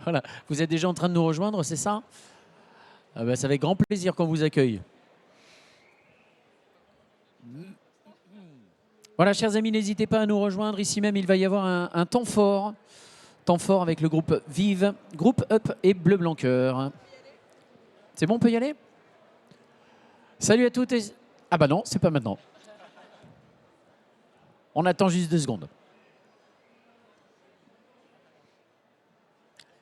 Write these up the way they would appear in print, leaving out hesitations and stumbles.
Voilà. Vous êtes déjà en train de nous rejoindre, c'est ça? Ah bah, c'est avec grand plaisir qu'on vous accueille. Voilà, chers amis, n'hésitez pas à nous rejoindre. Ici même, il va y avoir un temps fort. Temps fort avec le groupe Vive, groupe Up et Bleu Blanc Cœur. C'est bon, on peut y aller? Salut à toutes et... Ah bah non, c'est pas maintenant. On attend juste 2 secondes.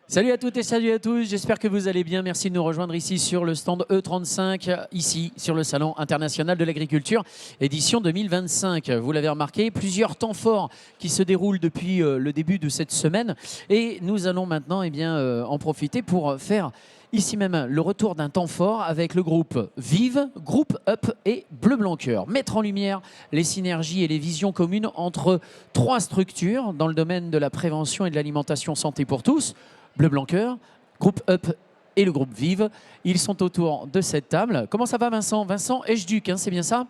Salut à toutes et salut à tous, j'espère que vous allez bien. Merci de nous rejoindre ici sur le stand E35, ici sur le Salon international de l'agriculture, édition 2025. Vous l'avez remarqué, plusieurs temps forts qui se déroulent depuis le début de cette semaine. Et nous allons maintenant en profiter pour faire ici même le retour d'un temps fort avec le groupe Vive, groupe Up et Bleu Blanc Cœur. Mettre en lumière les synergies et les visions communes entre 3 structures dans le domaine de la prévention et de l'alimentation santé pour tous. Bleu Blanc Cœur, groupe Up et le groupe Vive. Ils sont autour de cette table. Comment ça va, Vincent? Vincent Echduc, hein, c'est bien ça?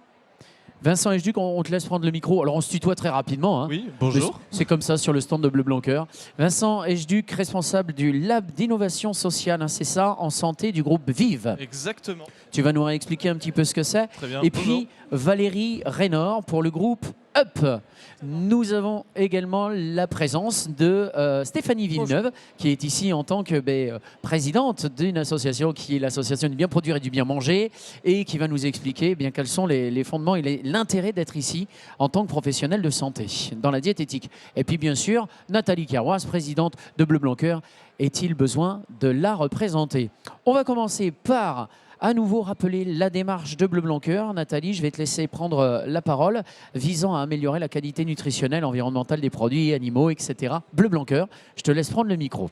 Vincent Echduc, on te laisse prendre le micro. Alors on se tutoie très rapidement. Hein. Oui, bonjour. C'est comme ça sur le stand de Bleu Blanc Cœur. Vincent Echduc, responsable du Lab d'innovation sociale, hein, c'est ça, en santé du groupe Vive. Exactement. Tu vas nous réexpliquer un petit peu ce que c'est. Très bien. Et Bonjour. puis Valérie Raynor pour le groupe Up. Nous avons également la présence de Stéphanie Villeneuve, qui est ici en tant que présidente d'une association qui est l'association du bien produire et du bien manger, et qui va nous expliquer quels sont les fondements et l'intérêt d'être ici en tant que professionnel de santé dans la diététique. Et puis bien sûr, Nathalie Carroise, présidente de Bleu Blanc Cœur. Est-il besoin de la représenter? On va commencer par à nouveau rappeler la démarche de Bleu Blanc Cœur. Nathalie, je vais te laisser prendre la parole visant à améliorer la qualité nutritionnelle, environnementale des produits animaux, etc. Bleu Blanc Cœur, je te laisse prendre le micro.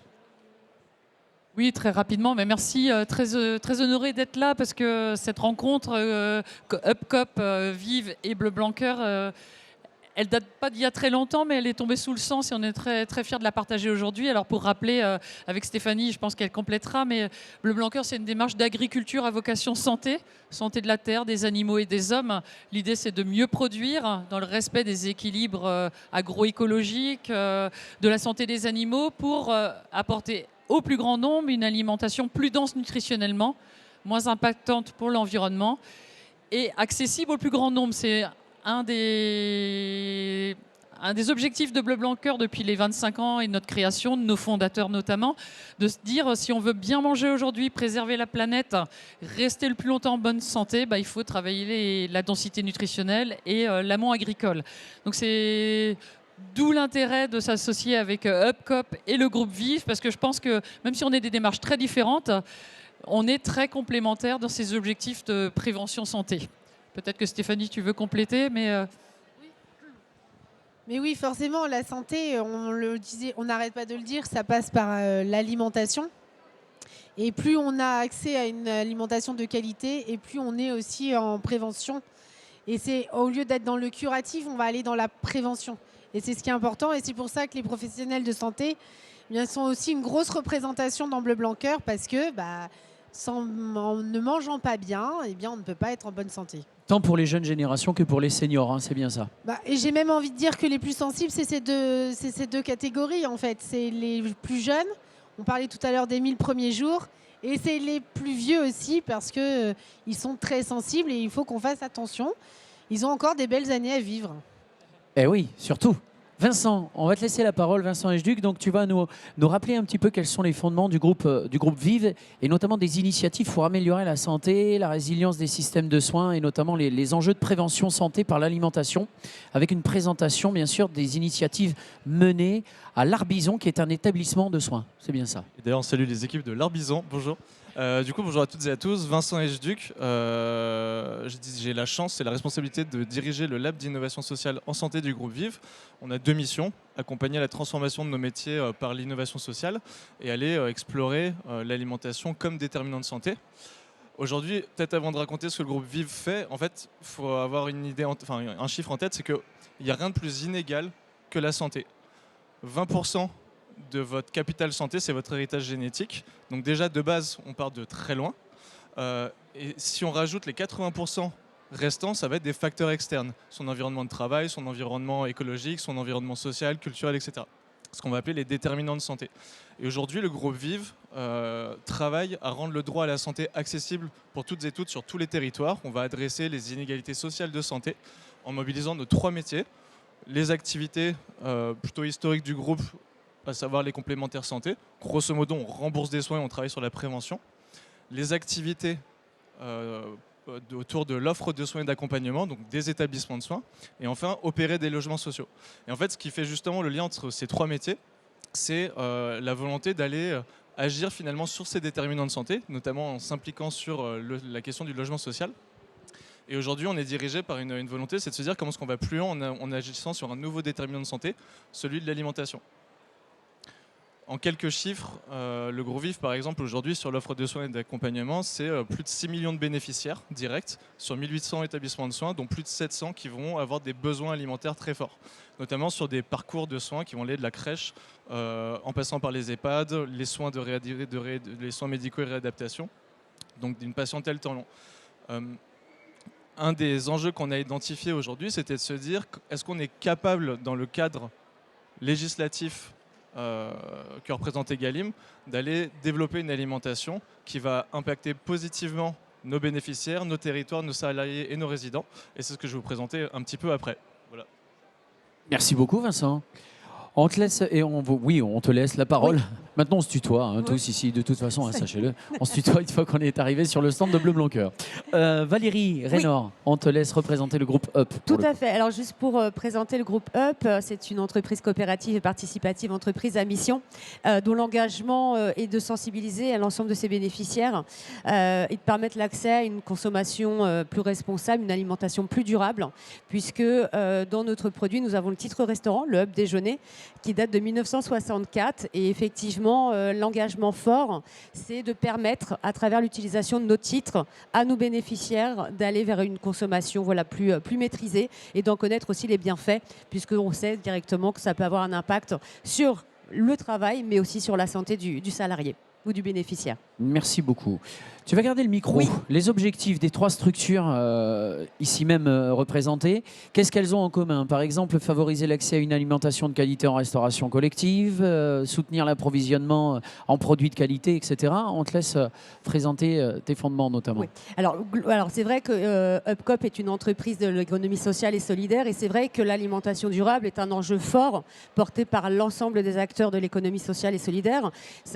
Oui, très rapidement, mais merci, très honoré d'être là parce que cette rencontre UpCop, Vive et Bleu Blanc Cœur, elle date pas d'il y a très longtemps, mais elle est tombée sous le sens et on est très, très fiers de la partager aujourd'hui. Alors pour rappeler, avec Stéphanie, je pense qu'elle complétera, mais Bleu Blanc Cœur, c'est une démarche d'agriculture à vocation santé, santé de la terre, des animaux et des hommes. L'idée, c'est de mieux produire dans le respect des équilibres agroécologiques, de la santé des animaux pour apporter au plus grand nombre une alimentation plus dense nutritionnellement, moins impactante pour l'environnement et accessible au plus grand nombre. C'est un des objectifs de Bleu Blanc Cœur depuis les 25 ans et notre création, de nos fondateurs notamment, de se dire si on veut bien manger aujourd'hui, préserver la planète, rester le plus longtemps en bonne santé, il faut travailler la densité nutritionnelle et l'amont agricole. Donc c'est d'où l'intérêt de s'associer avec UpCop et le groupe Vive, parce que je pense que même si on est des démarches très différentes, on est très complémentaires dans ces objectifs de prévention santé. Peut-être que Stéphanie, tu veux compléter, mais... Oui. Mais oui, forcément, la santé, on le disait, on n'arrête pas de le dire, ça passe par l'alimentation. Et plus on a accès à une alimentation de qualité, et plus on est aussi en prévention. Et c'est au lieu d'être dans le curatif, on va aller dans la prévention. Et c'est ce qui est important. Et c'est pour ça que les professionnels de santé sont aussi une grosse représentation dans Bleu Blanc Cœur, parce que en ne mangeant pas bien, on ne peut pas être en bonne santé. Tant pour les jeunes générations que pour les seniors, hein, c'est bien ça. Et j'ai même envie de dire que les plus sensibles, c'est ces deux catégories en fait. C'est les plus jeunes, on parlait tout à l'heure des 1000 premiers jours, et c'est les plus vieux aussi parce qu'ils sont très sensibles et il faut qu'on fasse attention. Ils ont encore des belles années à vivre. Eh oui, surtout. Vincent, on va te laisser la parole, Vincent Echduc. Donc tu vas nous rappeler un petit peu quels sont les fondements du groupe Vive et notamment des initiatives pour améliorer la santé, la résilience des systèmes de soins et notamment les enjeux de prévention santé par l'alimentation, avec une présentation bien sûr des initiatives menées à l'Arbizon qui est un établissement de soins. C'est bien ça. Et d'ailleurs, on salue les équipes de l'Arbizon. Bonjour. Bonjour à toutes et à tous. Vincent Echduc. J'ai la chance et la responsabilité de diriger le Lab d'innovation sociale en santé du groupe Vive. On a 2 missions, accompagner la transformation de nos métiers par l'innovation sociale et aller explorer l'alimentation comme déterminant de santé. Aujourd'hui, peut-être avant de raconter ce que le groupe Vive fait, en fait, il faut avoir une idée, un chiffre en tête, c'est qu'il n'y a rien de plus inégal que la santé. 20% de votre capital santé, c'est votre héritage génétique. Donc déjà, de base, on part de très loin. Et si on rajoute les 80% restants, ça va être des facteurs externes. Son environnement de travail, son environnement écologique, son environnement social, culturel, etc. ce qu'on va appeler les déterminants de santé. Et aujourd'hui, le groupe Vive travaille à rendre le droit à la santé accessible pour toutes et toutes sur tous les territoires. On va adresser les inégalités sociales de santé en mobilisant nos 3 métiers. Les activités plutôt historiques du groupe, à savoir les complémentaires santé. Grosso modo, on rembourse des soins et on travaille sur la prévention. Les activités autour de l'offre de soins et d'accompagnement, donc des établissements de soins. Et enfin, opérer des logements sociaux. Et en fait, ce qui fait justement le lien entre ces 3 métiers, c'est la volonté d'aller agir finalement sur ces déterminants de santé, notamment en s'impliquant sur la question du logement social. Et aujourd'hui, on est dirigé par une volonté, c'est de se dire comment est-ce qu'on va plus loin en agissant sur un nouveau déterminant de santé, celui de l'alimentation. En quelques chiffres, le groupe Vive, par exemple, aujourd'hui, sur l'offre de soins et d'accompagnement, c'est plus de 6 millions de bénéficiaires directs sur 1800 établissements de soins, dont plus de 700 qui vont avoir des besoins alimentaires très forts, notamment sur des parcours de soins qui vont aller de la crèche en passant par les EHPAD, les soins, les soins médicaux et réadaptation, donc d'une patientèle temps long. Un des enjeux qu'on a identifié aujourd'hui, c'était de se dire, est-ce qu'on est capable, dans le cadre législatif que représente Egalim, d'aller développer une alimentation qui va impacter positivement nos bénéficiaires, nos territoires, nos salariés et nos résidents. Et c'est ce que je vais vous présenter un petit peu après. Voilà. Merci beaucoup, Vincent. On te laisse et on te laisse la parole. Oui. Maintenant, on se tutoie, hein, tous ici, de toute façon, hein, sachez-le. On se tutoie une fois qu'on est arrivé sur le stand de Bleu Blanc Cœur. Valérie Raynor, on te laisse représenter le groupe UP. Tout à fait. Alors, juste pour présenter le groupe UP, c'est une entreprise coopérative et participative, entreprise à mission, dont l'engagement est de sensibiliser à l'ensemble de ses bénéficiaires et de permettre l'accès à une consommation plus responsable, une alimentation plus durable, puisque dans notre produit, nous avons le titre restaurant, le UP déjeuner, qui date de 1964. Et effectivement, l'engagement fort, c'est de permettre, à travers l'utilisation de nos titres, à nos bénéficiaires d'aller vers une consommation plus maîtrisée et d'en connaître aussi les bienfaits, puisqu'on sait directement que ça peut avoir un impact sur le travail, mais aussi sur la santé du salarié ou du bénéficiaire. Merci beaucoup. Tu vas garder le micro. Oui. Les objectifs des 3 structures ici même représentées, qu'est-ce qu'elles ont en commun? Par exemple, favoriser l'accès à une alimentation de qualité en restauration collective, soutenir l'approvisionnement en produits de qualité, etc. On te laisse présenter tes fondements notamment. Oui. Alors c'est vrai que UpCoop est une entreprise de l'économie sociale et solidaire, et c'est vrai que l'alimentation durable est un enjeu fort porté par l'ensemble des acteurs de l'économie sociale et solidaire.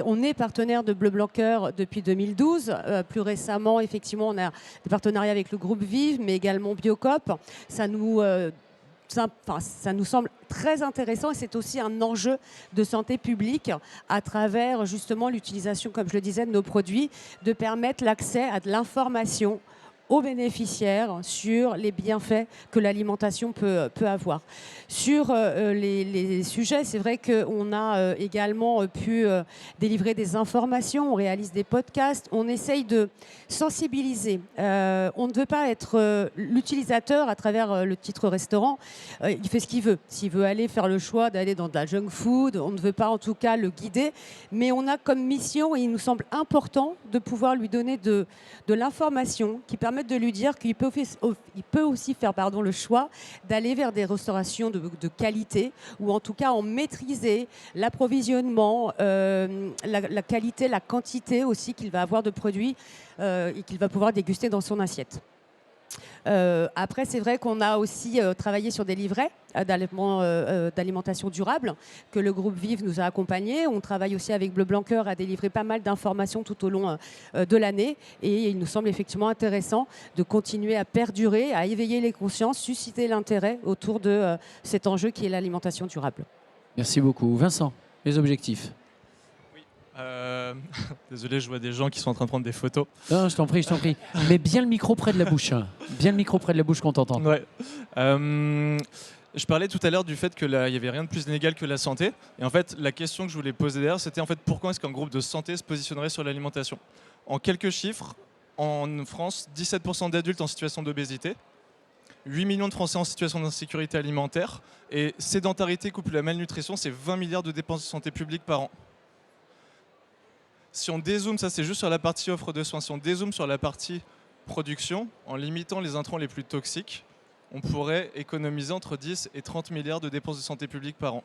On est partenaire de Bleu Blanc Cœur depuis 2012. Plus récemment, effectivement, on a des partenariats avec le groupe Vive, mais également Biocoop. Ça nous semble très intéressant, et c'est aussi un enjeu de santé publique à travers justement l'utilisation, comme je le disais, de nos produits, de permettre l'accès à de l'information aux bénéficiaires sur les bienfaits que l'alimentation peut avoir. Sur les sujets, c'est vrai qu'on a également pu délivrer des informations, on réalise des podcasts, on essaye de sensibiliser. On ne veut pas être l'utilisateur à travers le titre restaurant. Il fait ce qu'il veut. S'il veut aller faire le choix d'aller dans de la junk food, on ne veut pas en tout cas le guider, mais on a comme mission, et il nous semble important de pouvoir lui donner de l'information qui permet de lui dire qu'il peut aussi faire le choix d'aller vers des restaurations de qualité, ou en tout cas en maîtriser l'approvisionnement, la qualité, la quantité aussi qu'il va avoir de produits et qu'il va pouvoir déguster dans son assiette. Après, c'est vrai qu'on a aussi travaillé sur des livrets d'alimentation durable que le groupe Vive nous a accompagnés. On travaille aussi avec Bleu Blanc Cœur à délivrer pas mal d'informations tout au long de l'année, et il nous semble effectivement intéressant de continuer à perdurer, à éveiller les consciences, susciter l'intérêt autour de cet enjeu qui est l'alimentation durable. Merci beaucoup. Vincent, les objectifs? Désolé, je vois des gens qui sont en train de prendre des photos. Non, je t'en prie, je t'en prie. Mets bien le micro près de la bouche. Bien le micro près de la bouche qu'on t'entende. Ouais. Je parlais tout à l'heure du fait qu'il n'y avait rien de plus inégal que la santé. Et en fait, la question que je voulais poser derrière, c'était en fait pourquoi est-ce qu'un groupe de santé se positionnerait sur l'alimentation? En quelques chiffres, en France, 17% d'adultes en situation d'obésité, 8 millions de Français en situation d'insécurité alimentaire, et sédentarité couplée à malnutrition, c'est 20 milliards de dépenses de santé publique par an. Si on dézoome, ça c'est juste sur la partie offre de soins, si on dézoome sur la partie production, en limitant les intrants les plus toxiques, on pourrait économiser entre 10 et 30 milliards de dépenses de santé publique par an.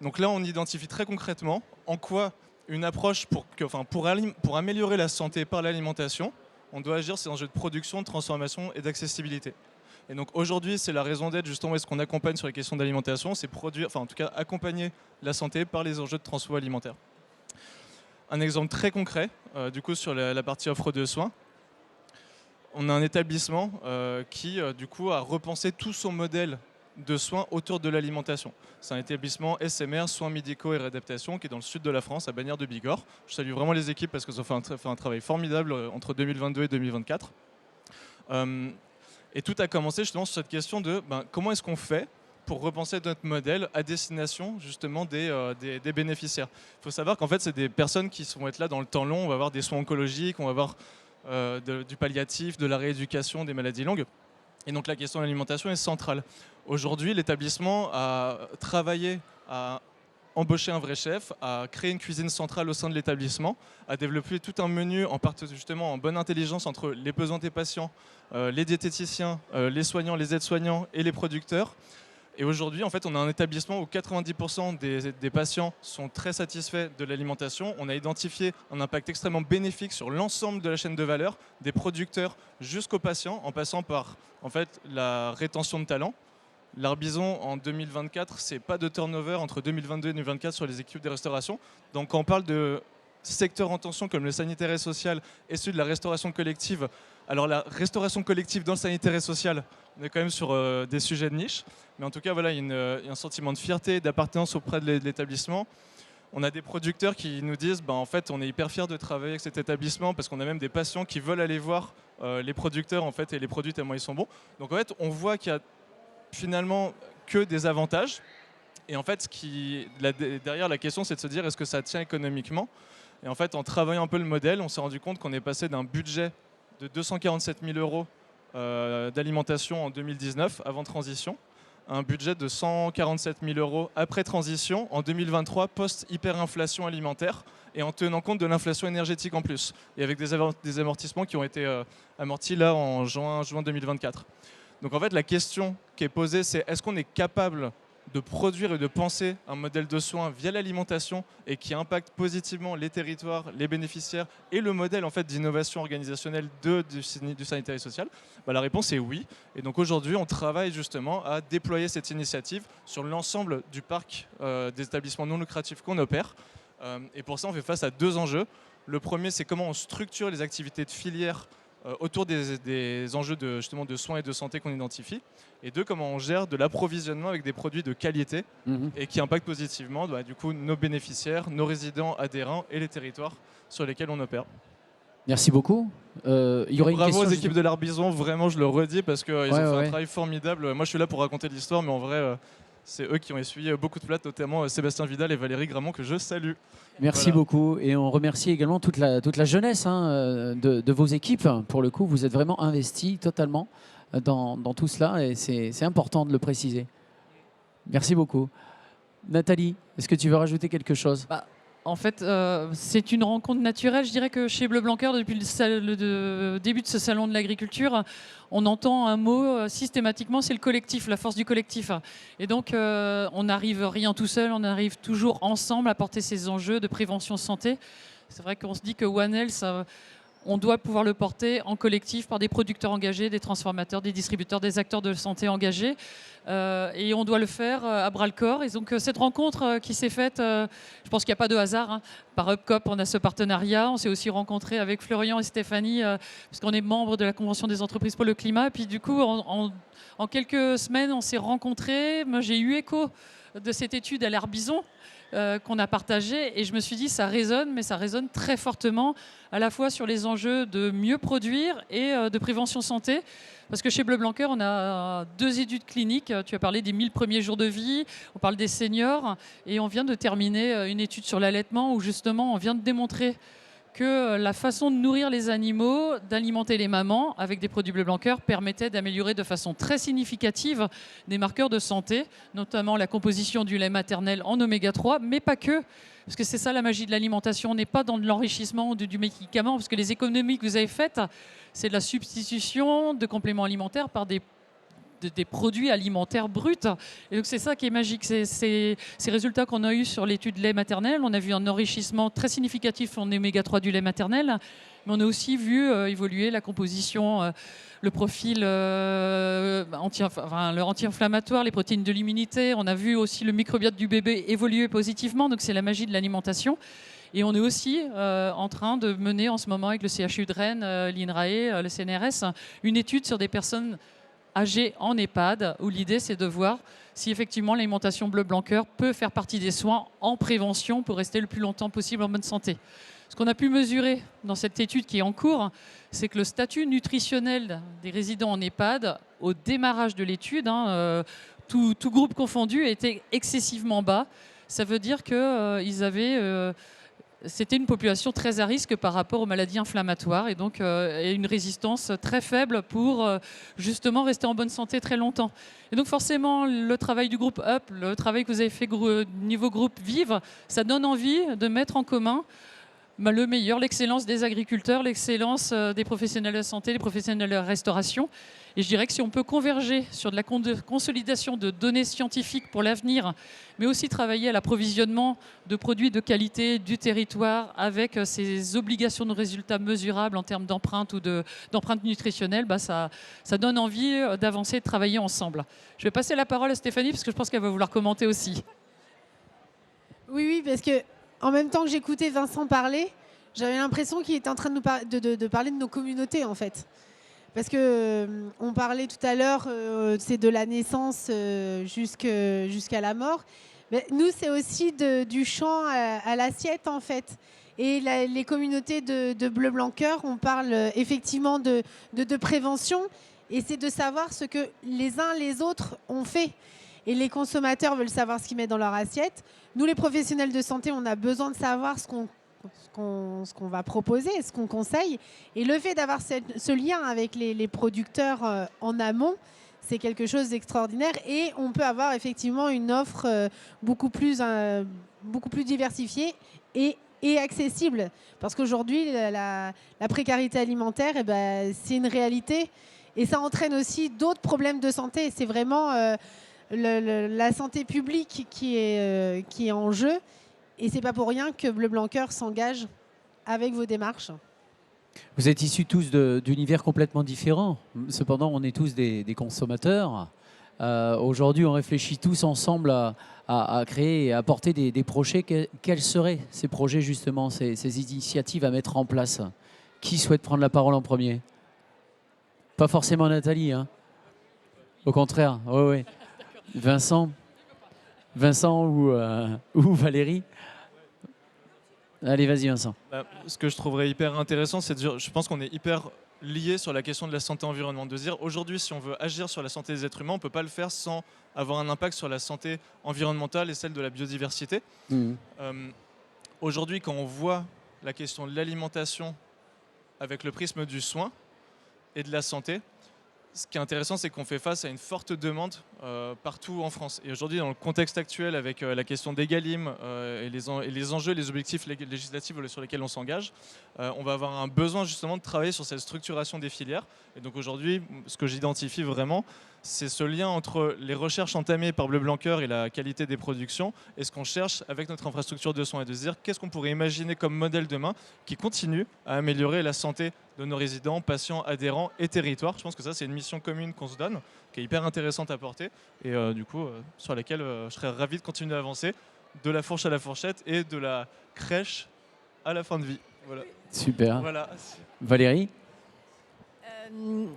Donc là, on identifie très concrètement en quoi une approche pour améliorer la santé par l'alimentation, on doit agir sur un jeu de production, de transformation et d'accessibilité. Et donc aujourd'hui, c'est la raison d'être justement est-ce qu'on accompagne sur les questions d'alimentation, c'est produire, enfin en tout cas accompagner la santé par les enjeux de transfo alimentaire. Un exemple très concret, du coup sur la partie offre de soins, on a un établissement qui du coup a repensé tout son modèle de soins autour de l'alimentation. C'est un établissement SMR, soins médicaux et réadaptation, qui est dans le sud de la France, à Bagnères de Bigorre. Je salue vraiment les équipes parce qu'elles ont fait un travail formidable entre 2022 et 2024. Et tout a commencé justement sur cette question de comment est-ce qu'on fait pour repenser notre modèle à destination justement des bénéficiaires. Il faut savoir qu'en fait, c'est des personnes qui vont être là dans le temps long. On va avoir des soins oncologiques, on va avoir du palliatif, de la rééducation, des maladies longues. Et donc la question de l'alimentation est centrale. Aujourd'hui, l'établissement a travaillé à embaucher un vrai chef, à créer une cuisine centrale au sein de l'établissement, à développer tout un menu justement en bonne intelligence entre les besoins des patients, les diététiciens, les soignants, les aides-soignants et les producteurs. Et aujourd'hui, en fait, on a un établissement où 90% des patients sont très satisfaits de l'alimentation. On a identifié un impact extrêmement bénéfique sur l'ensemble de la chaîne de valeur, des producteurs jusqu'aux patients, en passant par en fait, la rétention de talents. L'Art Bison, en 2024, c'est pas de turnover entre 2022 et 2024 sur les équipes de restauration. Donc quand on parle de secteurs en tension comme le sanitaire et social et celui de la restauration collective, alors la restauration collective dans le sanitaire et social, on est quand même sur des sujets de niche. Mais en tout cas, voilà, il y a un sentiment de fierté et d'appartenance auprès de l'établissement. On a des producteurs qui nous disent en fait, on est hyper fiers de travailler avec cet établissement parce qu'on a même des patients qui veulent aller voir les producteurs en fait, et les produits tellement ils sont bons. Donc en fait, on voit qu'il y a finalement que des avantages. Et en fait, derrière la question, c'est de se dire est-ce que ça tient économiquement? Et en fait, en travaillant un peu le modèle, on s'est rendu compte qu'on est passé d'un budget de 247 000 euros d'alimentation en 2019, avant transition, à un budget de 147 000 euros après transition en 2023, post-hyperinflation alimentaire, et en tenant compte de l'inflation énergétique en plus, et avec des amortissements qui ont été amortis là en juin 2024. Donc en fait, la question qui est posée, c'est est-ce qu'on est capable de produire et de penser un modèle de soins via l'alimentation et qui impacte positivement les territoires, les bénéficiaires et le modèle en fait, d'innovation organisationnelle du sanitaire et social? La réponse est oui. Et donc aujourd'hui, on travaille justement à déployer cette initiative sur l'ensemble du parc des établissements non lucratifs qu'on opère. Et pour ça, on fait face à deux enjeux. Le premier, c'est comment on structure les activités de filière autour des enjeux de soins et de santé qu'on identifie. Et deux, comment on gère de l'approvisionnement avec des produits de qualité et qui impactent positivement du coup, nos bénéficiaires, nos résidents adhérents et les territoires sur lesquels on opère. Merci beaucoup. Bravo aux équipes de l'Art Bison, vraiment je le redis parce qu'ils ont fait un travail formidable. Moi je suis là pour raconter l'histoire, mais en vrai c'est eux qui ont essuyé beaucoup de plates, notamment Sébastien Vidal et Valérie Gramont que je salue. Merci beaucoup, et on remercie également toute la jeunesse de vos équipes. Pour le coup, vous êtes vraiment investis totalement dans tout cela et c'est important de le préciser. Merci beaucoup. Nathalie, est-ce que tu veux rajouter quelque chose? En fait, c'est une rencontre naturelle. Je dirais que chez Bleu Blanc Cœur, depuis le début de ce salon de l'agriculture, on entend un mot systématiquement, c'est le collectif, la force du collectif. Et donc, on n'arrive rien tout seul, on arrive toujours ensemble à porter ces enjeux de prévention santé. C'est vrai qu'on se dit que One Health, on doit pouvoir le porter en collectif par des producteurs engagés, des transformateurs, des distributeurs, des acteurs de santé engagés. Et on doit le faire à bras-le-corps. Et donc cette rencontre qui s'est faite, je pense qu'il n'y a pas de hasard. Par UpCop, on a ce partenariat. On s'est aussi rencontré avec Florian et Stéphanie, parce qu'on est membre de la Convention des entreprises pour le climat. Et puis du coup, en quelques semaines, on s'est rencontrés. Moi, j'ai eu écho de cette étude à l'Art Bison qu'on a partagée. Et je me suis dit, ça résonne, mais ça résonne très fortement, à la fois sur les enjeux de mieux produire et de prévention santé. Parce que chez Bleu Blanc Cœur, on a 2 études cliniques. Tu as parlé des 1000 premiers jours de vie, on parle des seniors, et on vient de terminer une étude sur l'allaitement où justement on vient de démontrer que la façon de nourrir les animaux, d'alimenter les mamans avec des produits Bleu Blanc Cœur permettait d'améliorer de façon très significative des marqueurs de santé, notamment la composition du lait maternel en oméga 3, mais pas que. Parce que c'est ça la magie de l'alimentation, on n'est pas dans de l'enrichissement du médicament, parce que les économies que vous avez faites, c'est de la substitution de compléments alimentaires par des des produits alimentaires bruts. Et donc c'est ça qui est magique, c'est ces résultats qu'on a eus sur l'étude lait maternel. On a vu un enrichissement très significatif en oméga 3 du lait maternel, mais on a aussi vu évoluer la composition, le profil le anti-inflammatoire, les protéines de l'immunité. On a vu aussi le microbiote du bébé évoluer positivement, donc c'est la magie de l'alimentation. Et on est aussi en train de mener en ce moment avec le CHU de Rennes, l'INRAE, le CNRS, une étude sur des personnes âgées en EHPAD, où l'idée c'est de voir si effectivement l'alimentation bleu-blanc-cœur peut faire partie des soins en prévention pour rester le plus longtemps possible en bonne santé. Ce qu'on a pu mesurer dans cette étude qui est en cours, c'est que le statut nutritionnel des résidents en EHPAD, au démarrage de l'étude, tout groupe confondu, était excessivement bas. Ça veut dire qu'ils avaient... c'était une population très à risque par rapport aux maladies inflammatoires et donc une résistance très faible pour justement rester en bonne santé très longtemps. Et donc forcément, le travail du groupe UP, le travail que vous avez fait niveau groupe Vive, ça donne envie de mettre en commun le meilleur, l'excellence des agriculteurs, l'excellence des professionnels de la santé, des professionnels de la restauration. Et je dirais que si on peut converger sur de la consolidation de données scientifiques pour l'avenir, mais aussi travailler à l'approvisionnement de produits de qualité du territoire avec ces obligations de résultats mesurables en termes d'empreinte ou d'empreinte nutritionnelle, ça donne envie d'avancer et de travailler ensemble. Je vais passer la parole à Stéphanie parce que je pense qu'elle va vouloir commenter aussi. Oui, parce que en même temps que j'écoutais Vincent parler, j'avais l'impression qu'il était en train de, de parler de nos communautés, en fait. Parce qu'on parlait tout à l'heure, c'est de la naissance jusqu'à la mort. Mais nous, c'est aussi du champ à l'assiette, en fait. Et les communautés de Bleu-Blanc-Cœur, on parle effectivement de prévention. Et c'est de savoir ce que les uns les autres ont fait. Et les consommateurs veulent savoir ce qu'ils mettent dans leur assiette. Nous, les professionnels de santé, on a besoin de savoir ce qu'on va proposer, ce qu'on conseille. Et le fait d'avoir ce lien avec les producteurs en amont, c'est quelque chose d'extraordinaire. Et on peut avoir effectivement une offre beaucoup plus diversifiée et accessible. Parce qu'aujourd'hui, la précarité alimentaire, c'est une réalité. Et ça entraîne aussi d'autres problèmes de santé. Et c'est vraiment... la santé publique qui est en jeu. Et c'est pas pour rien que Bleu-Blanc-Cœur s'engage avec vos démarches. Vous êtes issus tous d'univers complètement différents. Cependant, on est tous des consommateurs. Aujourd'hui, on réfléchit tous ensemble à créer et à porter des projets. Quels seraient ces projets, justement, ces initiatives à mettre en place? Qui souhaite prendre la parole en premier? Pas forcément Nathalie, hein. Au contraire, oui. Vincent ou Valérie? Allez, vas-y Vincent. Ce que je trouverais hyper intéressant, c'est de dire, je pense qu'on est hyper lié sur la question de la santé environnementale. De dire, aujourd'hui, si on veut agir sur la santé des êtres humains, on ne peut pas le faire sans avoir un impact sur la santé environnementale et celle de la biodiversité. Aujourd'hui, quand on voit la question de l'alimentation avec le prisme du soin et de la santé, ce qui est intéressant, c'est qu'on fait face à une forte demande partout en France. Et aujourd'hui, dans le contexte actuel, avec la question d'Egalim et les enjeux, les objectifs législatifs sur lesquels on s'engage, on va avoir un besoin justement de travailler sur cette structuration des filières. Et donc aujourd'hui, ce que j'identifie vraiment, c'est ce lien entre les recherches entamées par Bleu-Blanc-Cœur et la qualité des productions et ce qu'on cherche avec notre infrastructure de soins et de se dire qu'est-ce qu'on pourrait imaginer comme modèle demain qui continue à améliorer la santé de nos résidents, patients, adhérents et territoires. Je pense que ça, c'est une mission commune qu'on se donne, qui est hyper intéressante à porter et du coup, sur laquelle je serais ravi de continuer à avancer de la fourche à la fourchette et de la crèche à la fin de vie. Voilà. Super. Voilà. Valérie?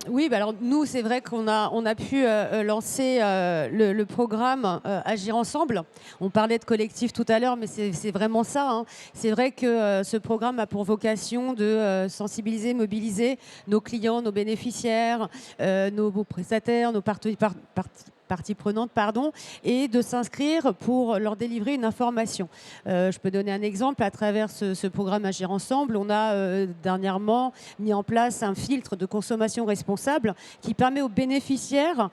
Oui, alors nous, c'est vrai qu'on a pu lancer le programme Agir Ensemble. On parlait de collectif tout à l'heure, mais c'est vraiment ça, hein. C'est vrai que ce programme a pour vocation de sensibiliser, mobiliser nos clients, nos bénéficiaires, nos prestataires, nos partenaires parties prenantes, pardon, et de s'inscrire pour leur délivrer une information. Je peux donner un exemple. À travers ce programme Agir Ensemble, on a dernièrement mis en place un filtre de consommation responsable qui permet aux bénéficiaires,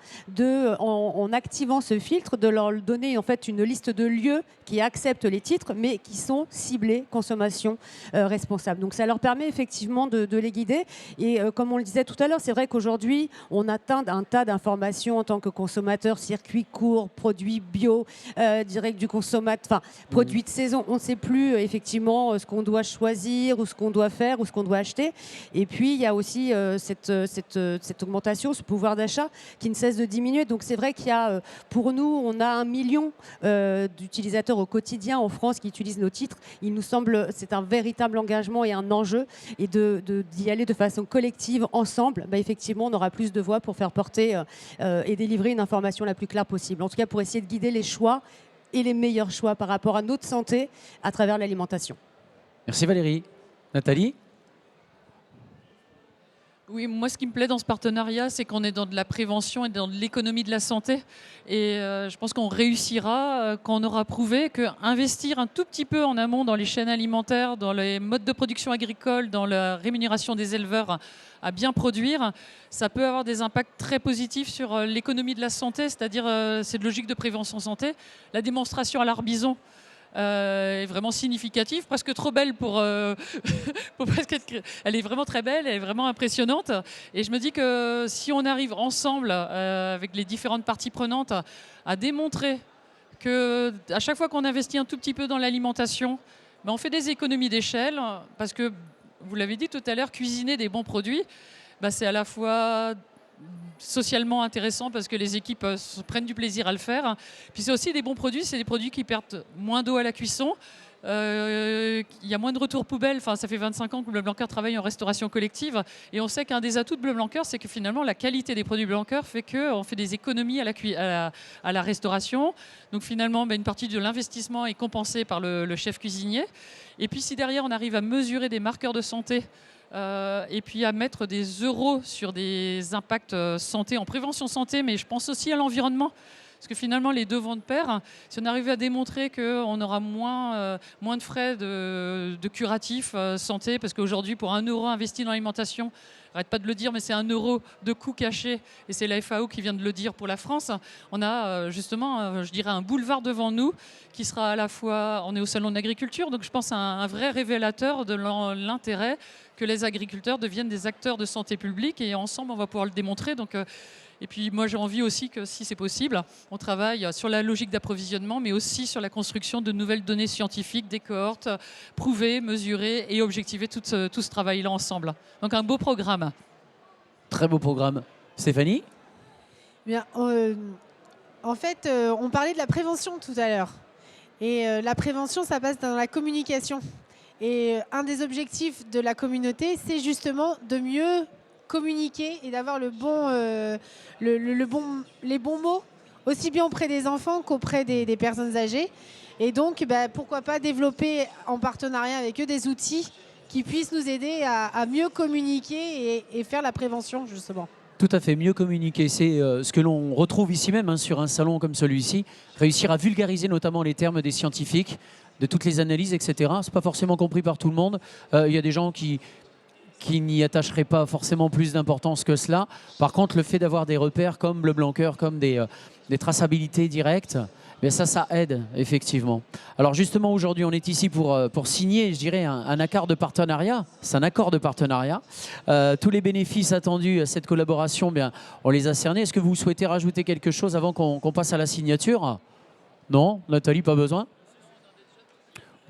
en activant ce filtre, de leur donner en fait une liste de lieux qui acceptent les titres, mais qui sont ciblés consommation responsable. Donc ça leur permet effectivement de les guider. Et comme on le disait tout à l'heure, c'est vrai qu'aujourd'hui, on atteint un tas d'informations en tant que consommateur, circuits courts, produits bio, direct du consommateur, produits de saison. On ne sait plus effectivement ce qu'on doit choisir ou ce qu'on doit faire ou ce qu'on doit acheter. Et puis, il y a aussi cette augmentation, ce pouvoir d'achat qui ne cesse de diminuer. Donc c'est vrai qu'il y a, pour nous, on a 1 million d'utilisateurs au quotidien en France qui utilisent nos titres. Il nous semble, c'est un véritable engagement et un enjeu. Et d'y aller de façon collective, ensemble, effectivement, on aura plus de voix pour faire porter et délivrer une information la plus claire possible. En tout cas, pour essayer de guider les choix et les meilleurs choix par rapport à notre santé à travers l'alimentation. Merci Valérie. Nathalie? Oui, moi, ce qui me plaît dans ce partenariat, c'est qu'on est dans de la prévention et dans de l'économie de la santé. Et je pense qu'on réussira quand on aura prouvé qu'investir un tout petit peu en amont dans les chaînes alimentaires, dans les modes de production agricole, dans la rémunération des éleveurs à bien produire, ça peut avoir des impacts très positifs sur l'économie de la santé, c'est-à-dire cette logique de prévention santé. La démonstration à l'Arbizon est vraiment significative, presque trop belle pour presque être... Elle est vraiment très belle, elle est vraiment impressionnante. Et je me dis que si on arrive ensemble, avec les différentes parties prenantes, à démontrer qu'à chaque fois qu'on investit un tout petit peu dans l'alimentation, on fait des économies d'échelle, parce que, vous l'avez dit tout à l'heure, cuisiner des bons produits, c'est à la fois socialement intéressant parce que les équipes prennent du plaisir à le faire. Puis c'est aussi des bons produits, c'est des produits qui perdent moins d'eau à la cuisson. Il y a moins de retours poubelles. Enfin, ça fait 25 ans que Bleu Blanquer travaille en restauration collective et on sait qu'un des atouts de Bleu Blanquer, c'est que finalement la qualité des produits Blanquer fait qu'on fait des économies à la restauration. Donc finalement, une partie de l'investissement est compensée par le chef cuisinier. Et puis si derrière on arrive à mesurer des marqueurs de santé et puis à mettre des euros sur des impacts santé, en prévention santé, mais je pense aussi à l'environnement. Parce que finalement, les deux vont de pair. Si on arrive à démontrer qu'on aura moins de frais de curatif santé, parce qu'aujourd'hui, pour 1 euro investi dans l'alimentation, j'arrête pas de le dire, mais c'est 1 euro de coût caché, et c'est la FAO qui vient de le dire pour la France. On a justement, je dirais, un boulevard devant nous qui sera à la fois, on est au Salon de l'Agriculture, donc je pense un vrai révélateur de l'intérêt que les agriculteurs deviennent des acteurs de santé publique, et ensemble, on va pouvoir le démontrer. Donc, et puis moi j'ai envie aussi que si c'est possible, on travaille sur la logique d'approvisionnement, mais aussi sur la construction de nouvelles données scientifiques, des cohortes, prouver, mesurer et objectiver tout ce travail-là ensemble. Donc un beau programme. Très beau programme. Stéphanie? Bien, en fait, on parlait de la prévention tout à l'heure. Et la prévention, ça passe dans la communication. Et un des objectifs de la communauté, c'est justement de mieux communiquer et d'avoir les bons mots, aussi bien auprès des enfants qu'auprès des personnes âgées. Et donc, pourquoi pas développer en partenariat avec eux des outils qui puissent nous aider à mieux communiquer et faire la prévention, justement. Tout à fait, mieux communiquer. C'est ce que l'on retrouve ici même sur un salon comme celui-ci. Réussir à vulgariser notamment les termes des scientifiques, de toutes les analyses, etc. Ce n'est pas forcément compris par tout le monde. Il y a des gens qui n'y attacheraient pas forcément plus d'importance que cela. Par contre, le fait d'avoir des repères comme Bleu Blanquer, comme des traçabilités directes, ça aide effectivement. Alors justement, aujourd'hui, on est ici pour signer, je dirais, un accord de partenariat. C'est un accord de partenariat. Tous les bénéfices attendus à cette collaboration, on les a cernés. Est-ce que vous souhaitez rajouter quelque chose avant qu'on passe à la signature? Non, Nathalie, pas besoin?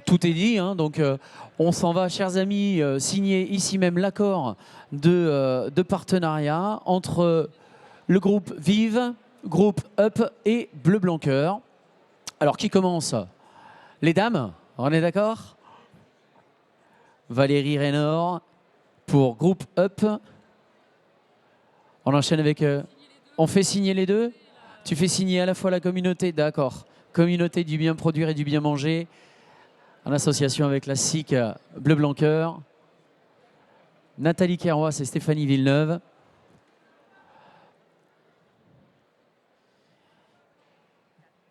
Tout est dit, hein, donc on s'en va, chers amis, signer ici même l'accord de partenariat entre le groupe Vive, groupe Up et Bleu Blanquer. Alors, qui commence? Les dames, on est d'accord? Valérie Raynor pour groupe Up. On enchaîne avec... on fait signer les deux? Tu fais signer à la fois la communauté, d'accord. Communauté du bien produire et du bien manger, en association avec la SIC Bleu Blanquer. Nathalie Kerrois et Stéphanie Villeneuve.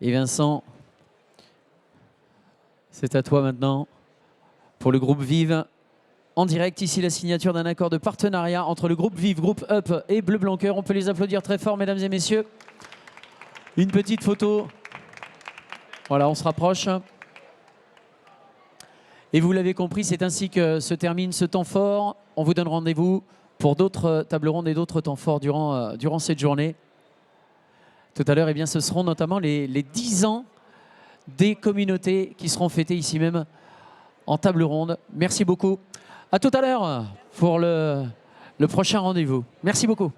Et Vincent, c'est à toi maintenant pour le groupe Vive. En direct, ici la signature d'un accord de partenariat entre le groupe Vive, groupe Up et Bleu Blanc Cœur. On peut les applaudir très fort, mesdames et messieurs. Une petite photo. Voilà, on se rapproche. Et vous l'avez compris, c'est ainsi que se termine ce temps fort. On vous donne rendez-vous pour d'autres tables rondes et d'autres temps forts durant cette journée. Tout à l'heure, eh bien, ce seront notamment les 10 ans des communautés qui seront fêtées ici même en table ronde. Merci beaucoup. À tout à l'heure pour le prochain rendez-vous. Merci beaucoup.